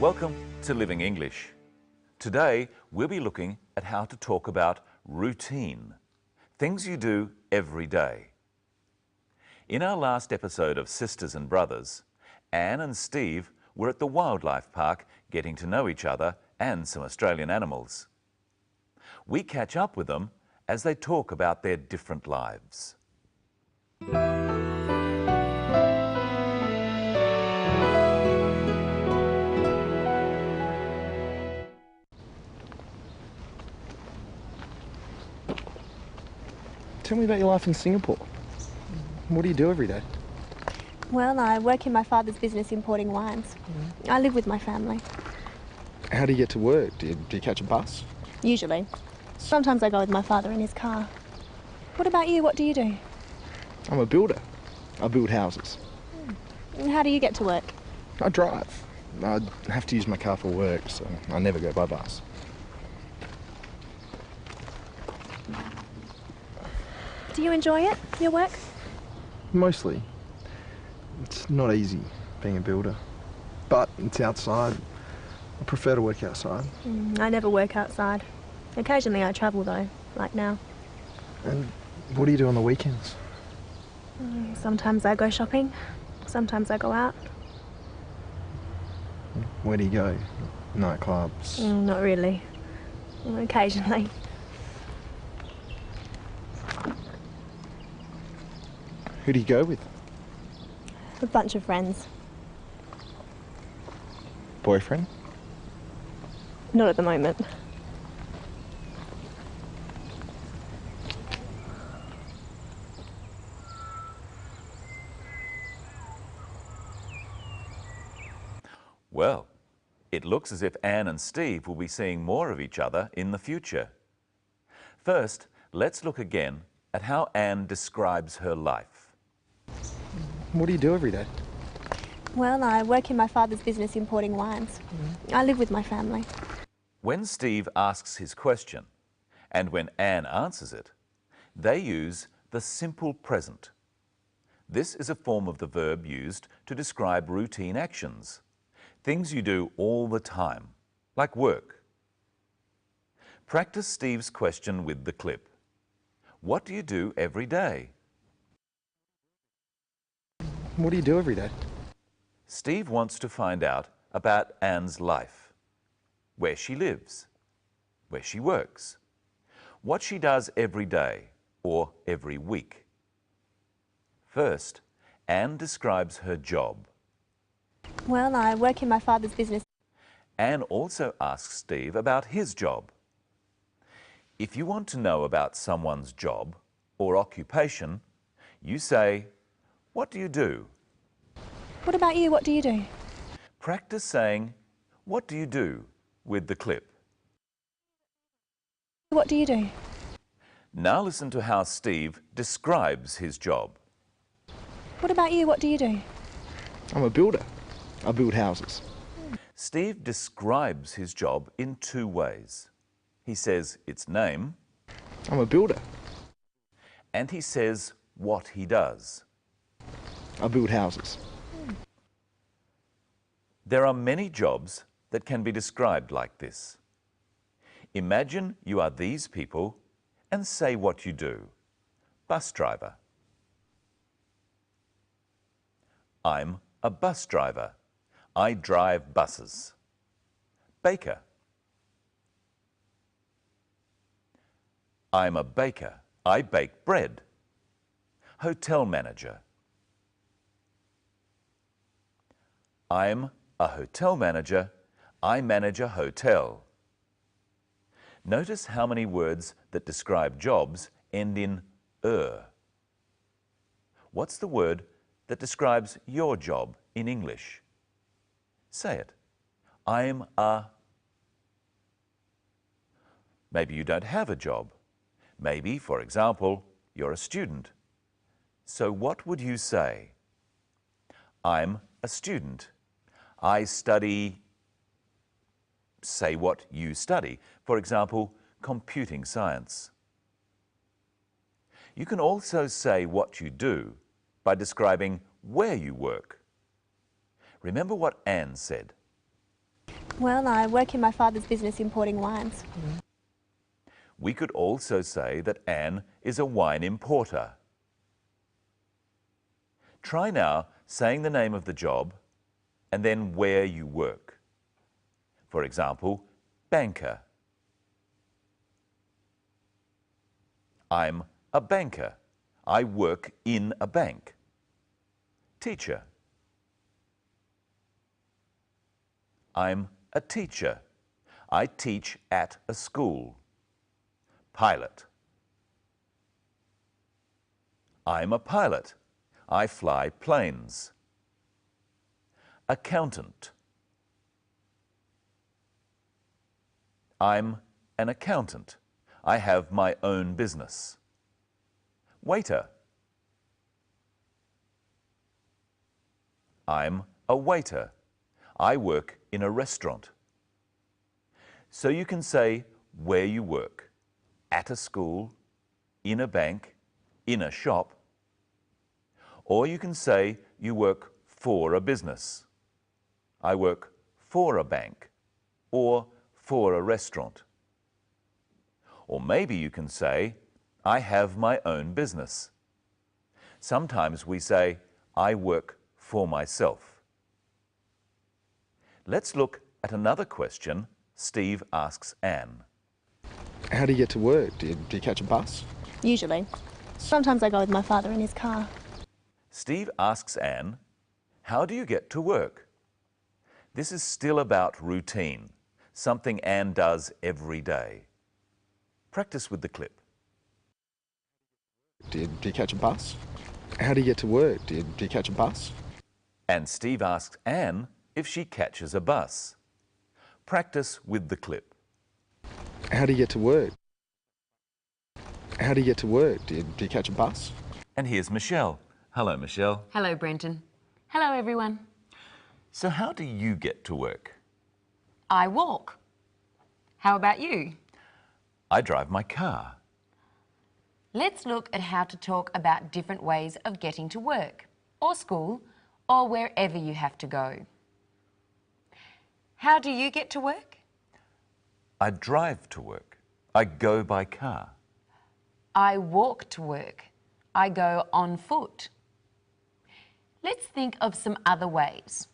Welcome to Living English. Today we'll be looking at how to talk about routine, things you do every day. In our last episode of Sisters and Brothers, Anne and Steve were at the wildlife park getting to know each other and some Australian animals. We catch up with them as they talk about their different lives. Tell me about your life in Singapore. What do you do every day? Well, I work in my father's business importing wines. I live with my family. How do you get to work? Do you catch a bus? Usually. Sometimes I go with my father in his car. What about you? What do you do? I'm a builder. I build houses. How do you get to work? I drive. I have to use my car for work, so I never go by bus. Do you enjoy it, your work? Mostly. It's not easy being a builder, but it's outside. I prefer to work outside. I never work outside. Occasionally I travel though, like now. And what do you do on the weekends? Sometimes I go shopping, sometimes I go out. Where do you go? Nightclubs? Not really. Occasionally. Who do you go with? A bunch of friends. Boyfriend? Not at the moment. Well, it looks as if Anne and Steve will be seeing more of each other in the future. First, let's look again at how Anne describes her life. What do you do every day? Well, I work in my father's business importing wines. I live with my family. When Steve asks his question, and when Anne answers it, they use the simple present. This is a form of the verb used to describe routine actions, things you do all the time, like work. Practice Steve's question with the clip. What do you do every day? What do you do every day? Steve wants to find out about Anne's life, where she lives, where she works, what she does every day or every week. First, Anne describes her job. Well, I work in my father's business. Anne also asks Steve about his job. If you want to know about someone's job or occupation, you say, "What do you do?" What about you? What do you do? Practice saying, "What do you do?" with the clip. What do you do? Now listen to how Steve describes his job. What about you? What do you do? I'm a builder. I build houses. Steve describes his job in two ways. He says its name, I'm a builder. and he says what he does. I build houses. There are many jobs that can be described like this. Imagine you are these people and say what you do. Bus driver. I'm a bus driver. I drive buses. Baker. I'm a baker. I bake bread. Hotel manager. I'm a hotel manager. I manage a hotel. Notice how many words that describe jobs end in "er". What's the word that describes your job in English? Say it. I'm a... Maybe you don't have a job. Maybe, for example, you're a student. So what would you say? I'm a student. I study... Say what you study. For example, computing science. You can also say what you do by describing where you work. Remember what Anne said. Well, I work in my father's business importing wines. We could also say that Anne is a wine importer. Try now saying the name of the job and then where you work. For example, banker. I'm a banker. I work in a bank. Teacher. I'm a teacher. I teach at a school. Pilot. I'm a pilot. I fly planes. Accountant. I'm an accountant. I have my own business. Waiter. I'm a waiter. I work in a restaurant. So you can say where you work: at a school, in a bank, in a shop. Or you can say you work for a business. I work for a bank or for a restaurant. Or maybe you can say, I have my own business. Sometimes we say, I work for myself. Let's look at another question Steve asks Anne. How do you get to work? Do you catch a bus? Usually. Sometimes I go with my father in his car. Steve asks Anne, how do you get to work? This is still about routine, something Anne does every day. Practice with the clip. Do you catch a bus? How do you get to work? Do you catch a bus? And Steve asks Anne if she catches a bus. Practice with the clip. How do you get to work? How do you get to work? Do you catch a bus? And here's Michelle. Hello, Michelle. Hello, Brenton. Hello, everyone. So how do you get to work? I walk. How about you? I drive my car. Let's look at how to talk about different ways of getting to work, or school, or wherever you have to go. How do you get to work? I drive to work. I go by car. I walk to work. I go on foot. Let's think of some other ways.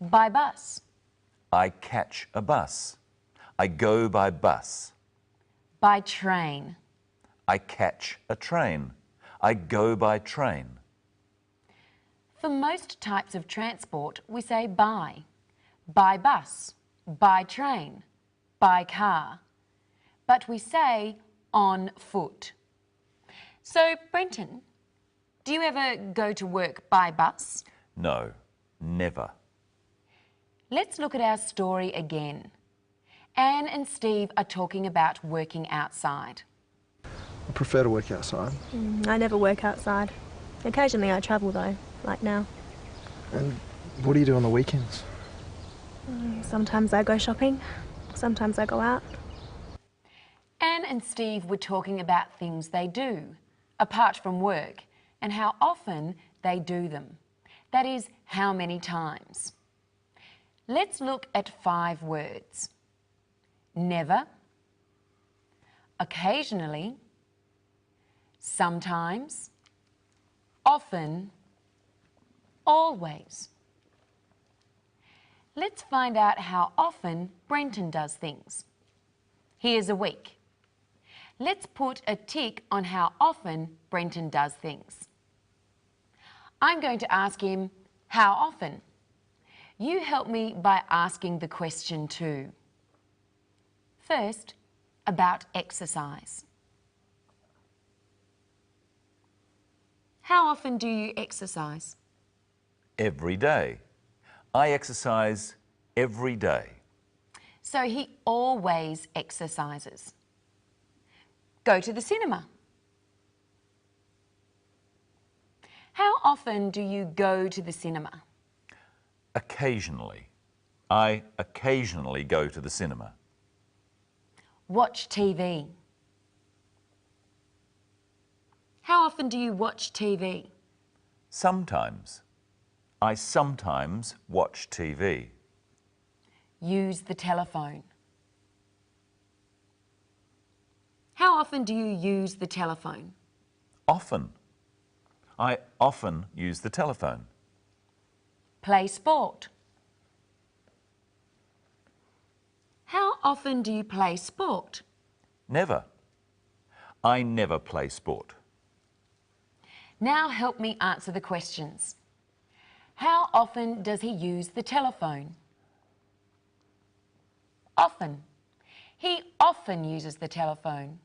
By bus. I catch a bus. I go by bus. By train. I catch a train. I go by train. For most types of transport, we say by. By bus, by train, by car. But we say on foot. So, Brenton, do you ever go to work by bus? No, never. Let's look at our story again. Anne and Steve are talking about working outside. I prefer to work outside. I never work outside. Occasionally I travel though, like now. And what do you do on the weekends? Sometimes I go shopping, sometimes I go out. Anne and Steve were talking about things they do, apart from work, and how often they do them. That is, how many times. Let's look at 5 words. Never, occasionally, sometimes, often, always. Let's find out how often Brenton does things. Here's a week. Let's put a tick on how often Brenton does things. I'm going to ask him, how often? You help me by asking the question too. First, about exercise. How often do you exercise? Every day. I exercise every day. So he always exercises. Go to the cinema. How often do you go to the cinema? Occasionally. I occasionally go to the cinema. Watch TV. How often do you watch TV? Sometimes. I sometimes watch TV. use the telephone? How often do you use the telephone? Often. I often use the telephone. Play sport. How often do you play sport? Never. I never play sport. Now help me answer the questions. How often does he use the telephone? Often. He often uses the telephone.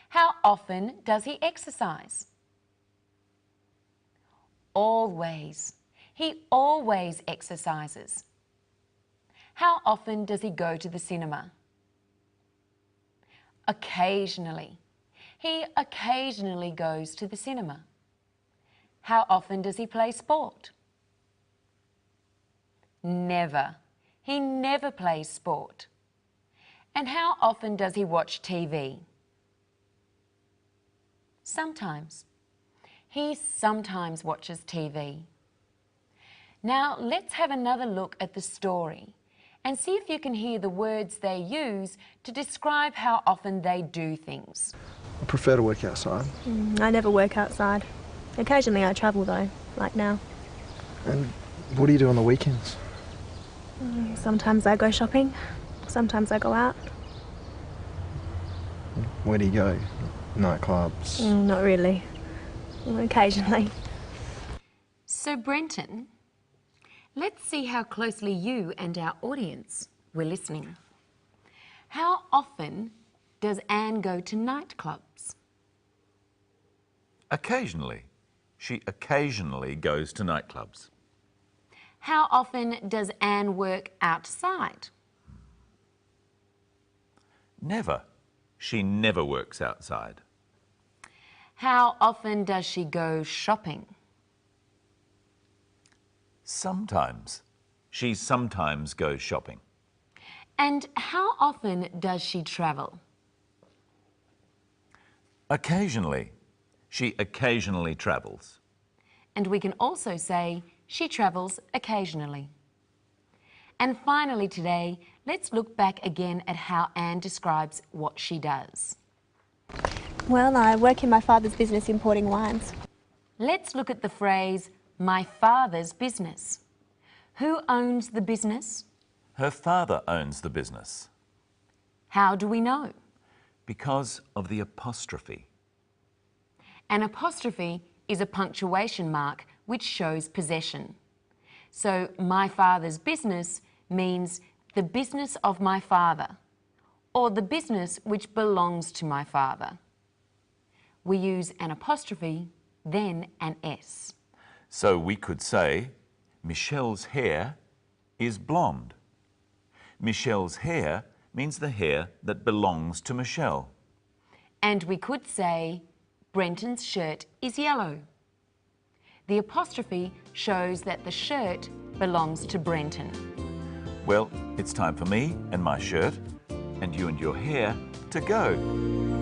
How often does he exercise? Always. He always exercises. How often does he go to the cinema? Occasionally. He occasionally goes to the cinema. How often does he play sport? Never. He never plays sport. And how often does he watch TV? Sometimes. He sometimes watches TV. Now let's have another look at the story and see if you can hear the words they use to describe how often they do things. I prefer to work outside. I never work outside. Occasionally I travel though, like now. And what do you do on the weekends? Sometimes I go shopping, sometimes I go out. Where do you go? Nightclubs? Not really. Occasionally. So Brenton, let's see how closely you and our audience were listening. How often does Anne go to nightclubs? Occasionally. She occasionally goes to nightclubs. How often does Anne work outside? Never. She never works outside. How often does she go shopping? Sometimes. She sometimes goes shopping. And how often does she travel? Occasionally. She occasionally travels. And we can also say she travels occasionally. And finally today, let's look back again at how Anne describes what she does. Well, I work in my father's business importing wines. Let's look at the phrase, my father's business. Who owns the business? Her father owns the business. How do we know? Because of the apostrophe. An apostrophe is a punctuation mark which shows possession. So my father's business means the business of my father, or the business which belongs to my father. We use an apostrophe, then an S. So we could say, Michelle's hair is blonde. Michelle's hair means the hair that belongs to Michelle. And we could say, Brenton's shirt is yellow. The apostrophe shows that the shirt belongs to Brenton. Well, it's time for me and my shirt, and you and your hair, to go.